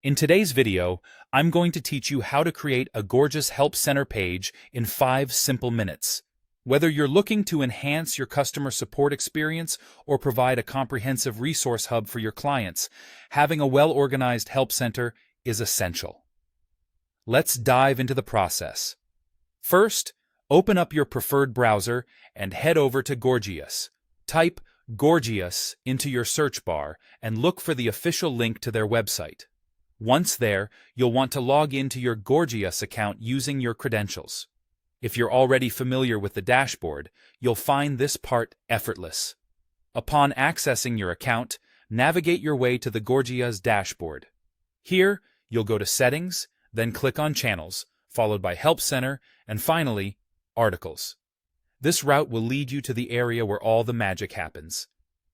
In today's video, I'm going to teach you how to create a Gorgias Help Center page in 5 simple minutes. Whether you're looking to enhance your customer support experience or provide a comprehensive resource hub for your clients, having a well-organized help center is essential. Let's dive into the process. First, open up your preferred browser and head over to Gorgias. Type Gorgias into your search bar and look for the official link to their website. Once there, you'll want to log into your Gorgias account using your credentials. If you're already familiar with the dashboard, you'll find this part effortless. Upon accessing your account, navigate your way to the Gorgias dashboard. Here, you'll go to Settings, then click on Channels, followed by Help Center, and finally, Articles. This route will lead you to the area where all the magic happens.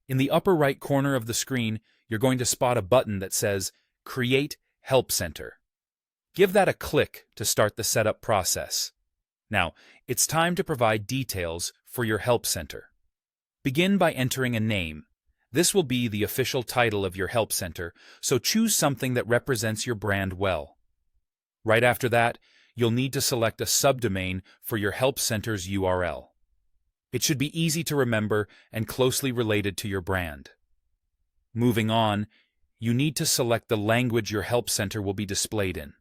In the upper right corner of the screen, you're going to spot a button that says Create Help Center. Give that a click to start the setup process. Now, it's time to provide details for your help center. Begin by entering a name. This will be the official title of your help center, so choose something that represents your brand well. Right after that, you'll need to select a subdomain for your help center's URL. It should be easy to remember and closely related to your brand. Moving on, you need to select the language your help center will be displayed in.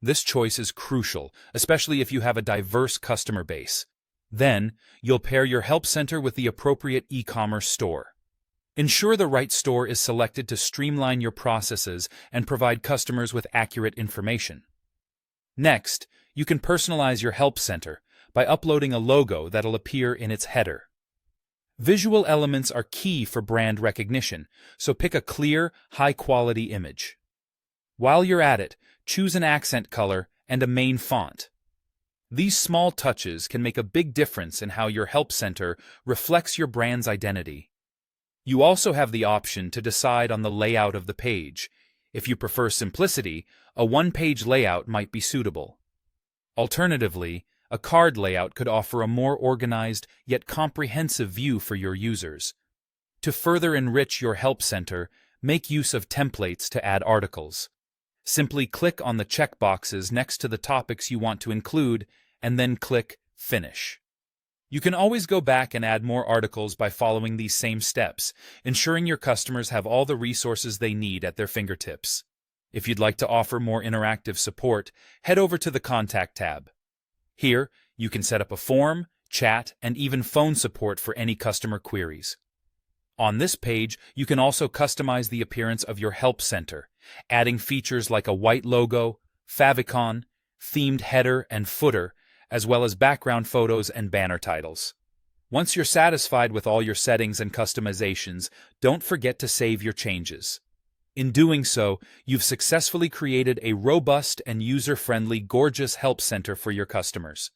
This choice is crucial, especially if you have a diverse customer base. Then, you'll pair your help center with the appropriate e-commerce store. Ensure the right store is selected to streamline your processes and provide customers with accurate information. Next, you can personalize your help center by uploading a logo that'll appear in its header. Visual elements are key for brand recognition, so pick a clear, high-quality image. While you're at it, choose an accent color and a main font. These small touches can make a big difference in how your help center reflects your brand's identity. You also have the option to decide on the layout of the page. If you prefer simplicity, a one-page layout might be suitable. Alternatively, a card layout could offer a more organized yet comprehensive view for your users. To further enrich your help center, make use of templates to add articles. Simply click on the checkboxes next to the topics you want to include, and then click Finish. You can always go back and add more articles by following these same steps, ensuring your customers have all the resources they need at their fingertips. If you'd like to offer more interactive support, head over to the Contact tab. Here, you can set up a form, chat, and even phone support for any customer queries. On this page, you can also customize the appearance of your help center, adding features like a white logo, favicon, themed header and footer, as well as background photos and banner titles. Once you're satisfied with all your settings and customizations, don't forget to save your changes. In doing so, you've successfully created a robust and user-friendly Gorgias Help Center for your customers.